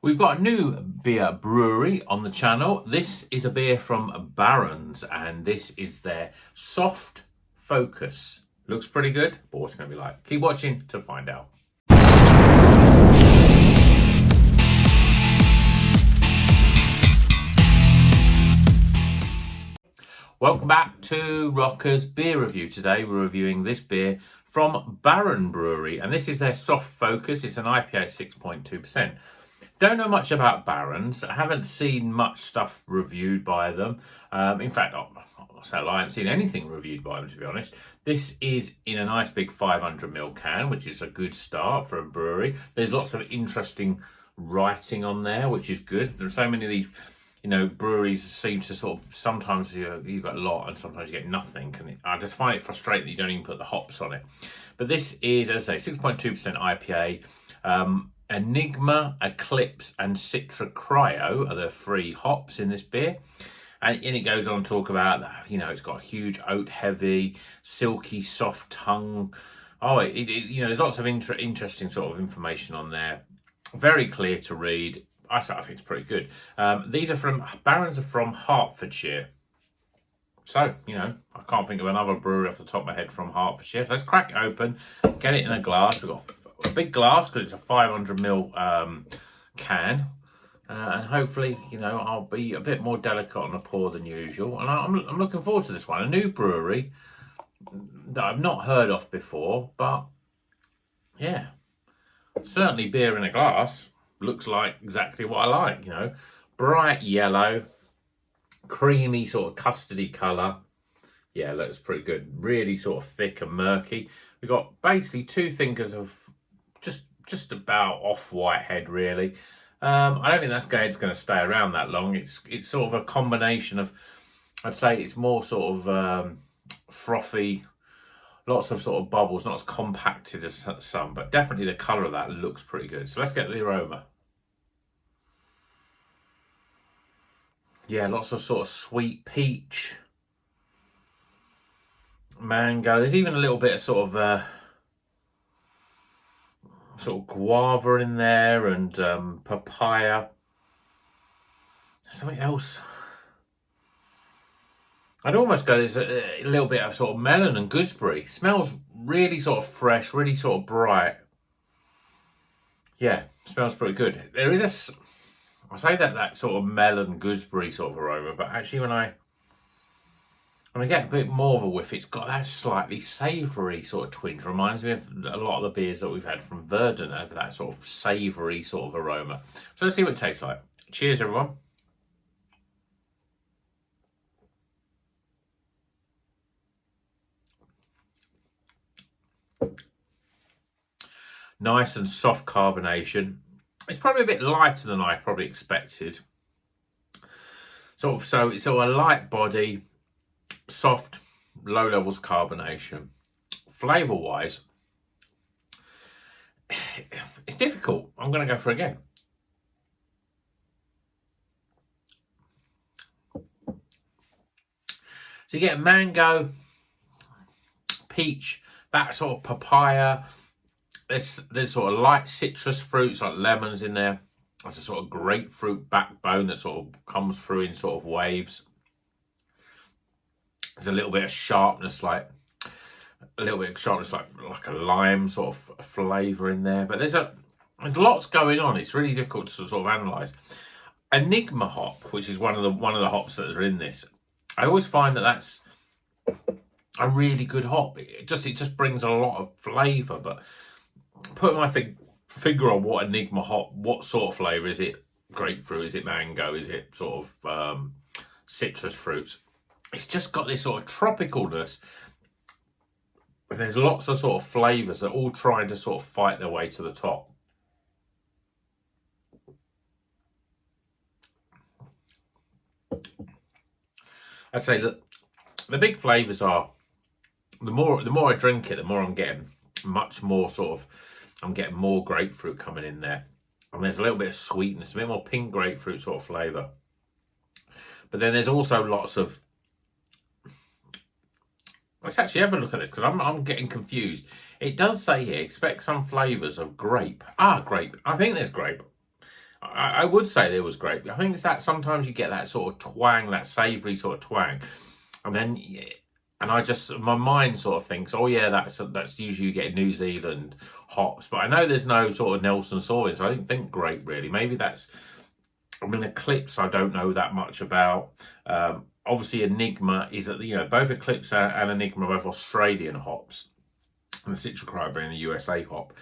We've got a new beer brewery on the channel. This is a beer from Baron's, and this is their Soft Focus. Looks pretty good, but what's it going to be like? Keep watching to find out. Welcome back to Rocker's Beer Review. Today we're reviewing this beer from Baron Brewery, and this is their Soft Focus. It's an IPA 6.2%. Don't know much about Barons. I haven't seen much stuff reviewed by them. In fact, I haven't seen anything reviewed by them, to be honest. This is in a nice big 500ml can, which is a good start for a brewery. There's lots of interesting writing on there, which is good. There are so many of these, breweries seem to sort of, sometimes you've got a lot and sometimes you get nothing. And I just find it frustrating that you don't even put the hops on it. But this is, as I say, 6.2% IPA. Enigma, Eclipse and Citra Cryo are the three hops in this beer. And it goes on to talk about, it's got a huge oat heavy, silky, soft tongue. There's lots of interesting sort of information on there. Very clear to read. I think it's pretty good. Barons are from Hertfordshire. So, I can't think of another brewery off the top of my head from Hertfordshire. So let's crack it open, get it in a glass. We've got a big glass because it's a 500ml can. And hopefully, I'll be a bit more delicate on the pour than usual. And I'm looking forward to this one. A new brewery that I've not heard of before. But, yeah, certainly beer in a glass looks like exactly what I like, Bright yellow, creamy sort of custardy colour. Yeah, looks pretty good. Really sort of thick and murky. We've got basically two thinkers of just about off-white head, really. I don't think that's going to stay around that long. It's sort of a combination of, I'd say it's more sort of frothy, lots of sort of bubbles, not as compacted as some, but definitely the colour of that looks pretty good. So let's get the aroma. Yeah, lots of sort of sweet peach, mango. There's even a little bit of sort of guava in there and papaya. Something else. I'd almost go, there's a little bit of sort of melon and gooseberry. Smells really sort of fresh, really sort of bright. Yeah, smells pretty good. There is I say that sort of melon gooseberry sort of aroma, but actually when I get a bit more of a whiff, it's got that slightly savoury sort of twinge. Reminds me of a lot of the beers that we've had from Verdant over that sort of savoury sort of aroma. So let's see what it tastes like. Cheers, everyone. Nice and soft carbonation. It's probably a bit lighter than I probably expected. So it's a light body, soft, low levels carbonation. Flavour wise, it's difficult. I'm going to go for it again. So you get mango, peach, that sort of papaya. There's sort of light citrus fruits like lemons in there. There's a sort of grapefruit backbone that sort of comes through in sort of waves. There's a little bit of sharpness, like a lime sort of flavour in there. But there's lots going on. It's really difficult to sort of analyse. Enigma hop, which is one of the hops that are in this, I always find that's a really good hop. It just brings a lot of flavour. But putting my finger on what Enigma hop, what sort of flavour is it? Grapefruit? Is it mango? Is it sort of citrus fruits? It's just got this sort of tropicalness. And there's lots of sort of flavours that are all trying to sort of fight their way to the top. I'd say that the big flavours are, the more I drink it, the more I'm getting much more I'm getting more grapefruit coming in there. And there's a little bit of sweetness, a bit more pink grapefruit sort of flavour. But then there's also lots of, let's actually have a look at this because I'm getting confused. It does say here, expect some flavours of grape. Grape. I think there's grape. I would say there was grape. I think it's that sometimes you get that sort of twang, that savoury sort of twang, and then and I just, my mind sort of thinks, oh yeah, that's usually you get New Zealand hops, but I know there's no sort of Nelson Sauvin, so I didn't think grape really. Maybe that's, I mean, Eclipse I don't know that much about. Obviously Enigma is, both Eclipse and Enigma are both Australian hops, and the Citra being the USA hop.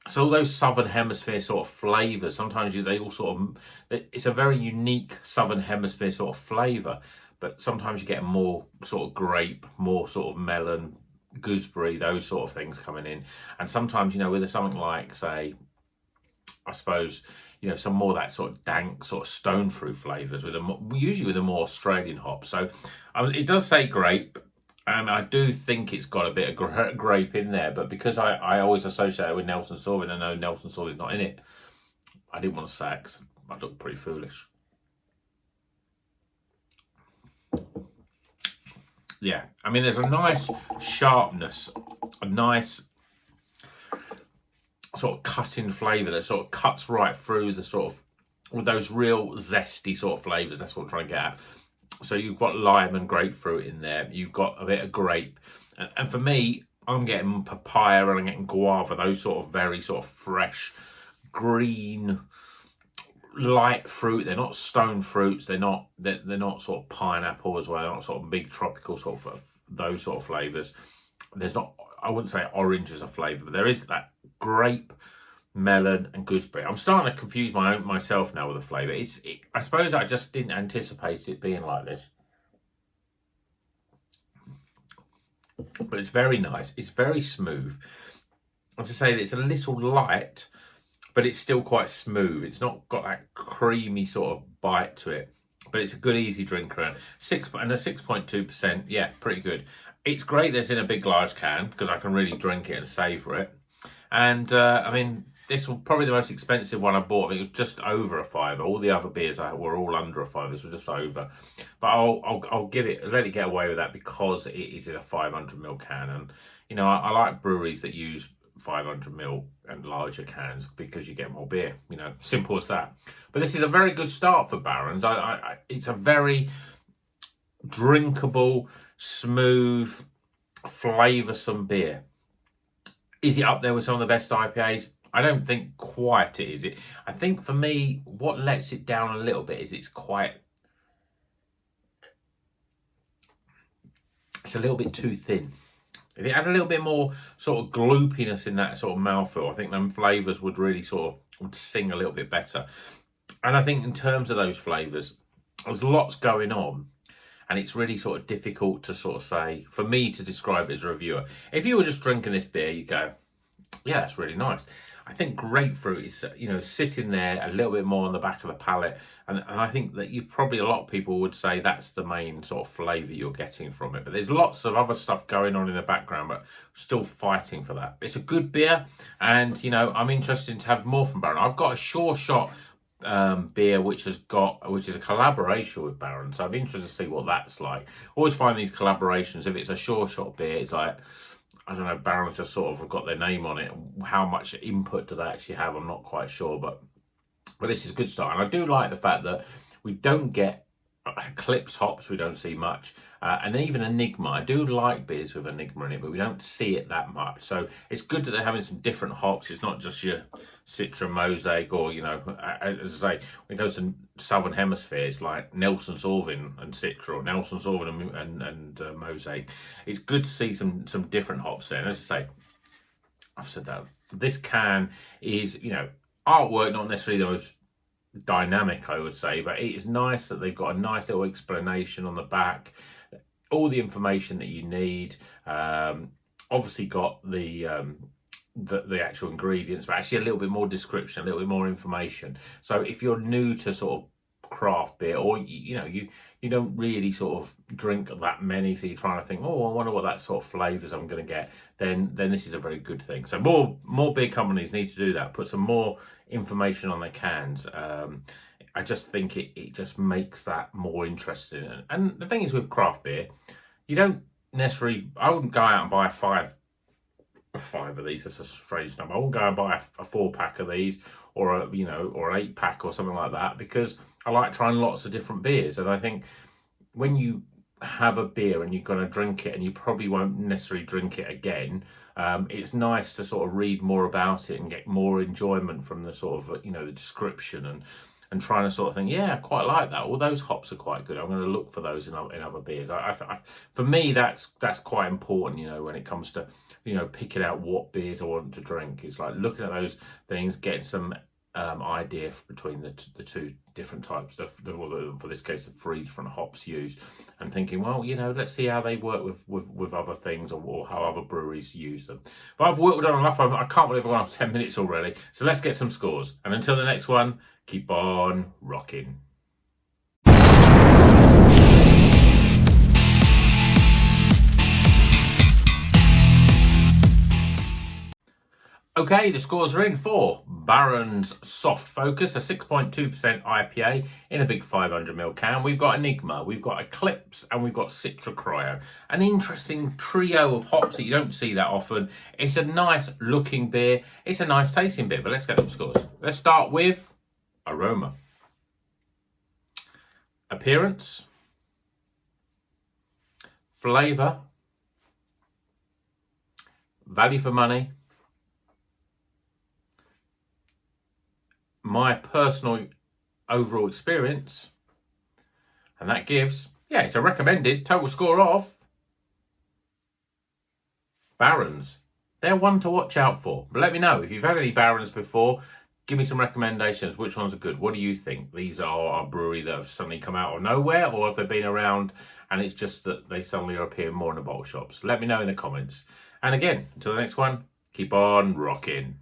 So all those Southern Hemisphere sort of flavours, sometimes they all sort of, it's a very unique Southern Hemisphere sort of flavour, but sometimes you get more sort of grape, more sort of melon, gooseberry, those sort of things coming in. And sometimes, with something like, say, I suppose, some more of that sort of dank, sort of stone fruit flavours, usually with a more Australian hop. So it does say grape, and I do think it's got a bit of grape in there, but because I always associate it with Nelson Sauvin, I know Nelson Sauvin's not in it, I didn't want to say it because I look pretty foolish. Yeah, I mean, there's a nice sharpness, a nice sort of cutting flavour that sort of cuts right through the sort of, with those real zesty sort of flavours. That's what I'm trying to get at. So you've got lime and grapefruit in there. You've got a bit of grape. And for me, I'm getting papaya and I'm getting guava, those sort of very sort of fresh, green, light fruit. They're not stone fruits. They're not sort of pineapple as well. They're not sort of big tropical sort of those sort of flavours. There's not, I wouldn't say orange as a flavour, but there is that grape, melon and gooseberry. I'm starting to confuse myself now with the flavour. I suppose I just didn't anticipate it being like this. But it's very nice. It's very smooth. I have to say that it's a little light, but it's still quite smooth. It's not got that creamy sort of bite to it, but it's a good easy drinker. And a 6.2%, yeah, pretty good. It's great that it's in a big large can because I can really drink it and savour it. And I mean, this was probably the most expensive one I bought. I think it was just over a £5. All the other beers were all under a £5. This was just over. But I'll let it get away with that because it is in a 500ml can. And I like breweries that use 500ml and larger cans because you get more beer. Simple as that. But this is a very good start for Barons. It's a very drinkable, smooth, flavoursome beer. Is it up there with some of the best IPAs? I don't think quite it is. I think for me, what lets it down a little bit is it's a little bit too thin. If it had a little bit more sort of gloopiness in that sort of mouthfeel, I think them flavours would really would sing a little bit better. And I think in terms of those flavours, there's lots going on. And it's really sort of difficult to sort of say, for me to describe it as a reviewer. If you were just drinking this beer, you go, yeah, that's really nice. I think grapefruit is, sitting there a little bit more on the back of the palate. And I think that a lot of people would say that's the main sort of flavour you're getting from it. But there's lots of other stuff going on in the background, but still fighting for that. It's a good beer. And, I'm interested to have more from Baron. I've got a Sure Shot beer which is a collaboration with Baron, so I'm interested to see what that's like. Always find these collaborations, if it's a Sure Shot beer, it's like, I don't know, Baron's just sort of got their name on it. How much input do they actually have, I'm not quite sure, but this is a good start. And I do like the fact that we don't get Eclipse hops, we don't see much, and even Enigma. I do like beers with Enigma in it, but we don't see it that much. So it's good that they're having some different hops. It's not just your Citra Mosaic, or as I say, when it goes to Southern Hemisphere, it's like Nelson Sauvin and Citra, or Nelson Sauvin and Mosaic. It's good to see some different hops there. And as I say, I've said that this can is artwork, not necessarily the most dynamic, I would say, but it is nice that they've got a nice little explanation on the back, all the information that you need. Obviously got the actual ingredients, but actually a little bit more description, a little bit more information. So if you're new to sort of craft beer, or you don't really sort of drink that many, so you're trying to think, oh, I wonder what that sort of flavours I'm going to get, then this is a very good thing. So more beer companies need to do that, put some more information on their cans. I just think it just makes that more interesting. And the thing is with craft beer, you don't necessarily, I wouldn't go out and buy five of these, that's a strange number. I wouldn't go and buy a 4-pack of these, or a, or an 8-pack or something like that, because I like trying lots of different beers. And I think when you have a beer and you're going to drink it and you probably won't necessarily drink it again, it's nice to sort of read more about it and get more enjoyment from the sort of, the description, and trying to sort of think, yeah, I quite like that. All those hops are quite good. I'm going to look for those in other beers. For me, that's quite important, when it comes to, picking out what beers I want to drink. It's like looking at those things, getting some idea between the two different types, for this case, the 3 different hops used, and thinking, well, let's see how they work with other things, or how other breweries use them. But I've worked on enough. I can't believe I've gone up 10 minutes already. So let's get some scores. And until the next one, keep on rocking. Okay, the scores are in for Baron's Soft Focus, a 6.2% IPA in a big 500ml can. We've got Enigma, we've got Eclipse, and we've got Citra Cryo. An interesting trio of hops that you don't see that often. It's a nice looking beer. It's a nice tasting beer, but let's get them scores. Let's start with aroma. Appearance. Flavour. Value for money. My personal overall experience, and that gives, it's a recommended total score of Barons. They're one to watch out for. But let me know if you've had any Barons before. Give me some recommendations. Which ones are good? What do you think? These are a brewery that have suddenly come out of nowhere, or have they been around and it's just that they suddenly are appearing more in the bottle shops? Let me know in the comments. And again, until the next one, keep on rocking.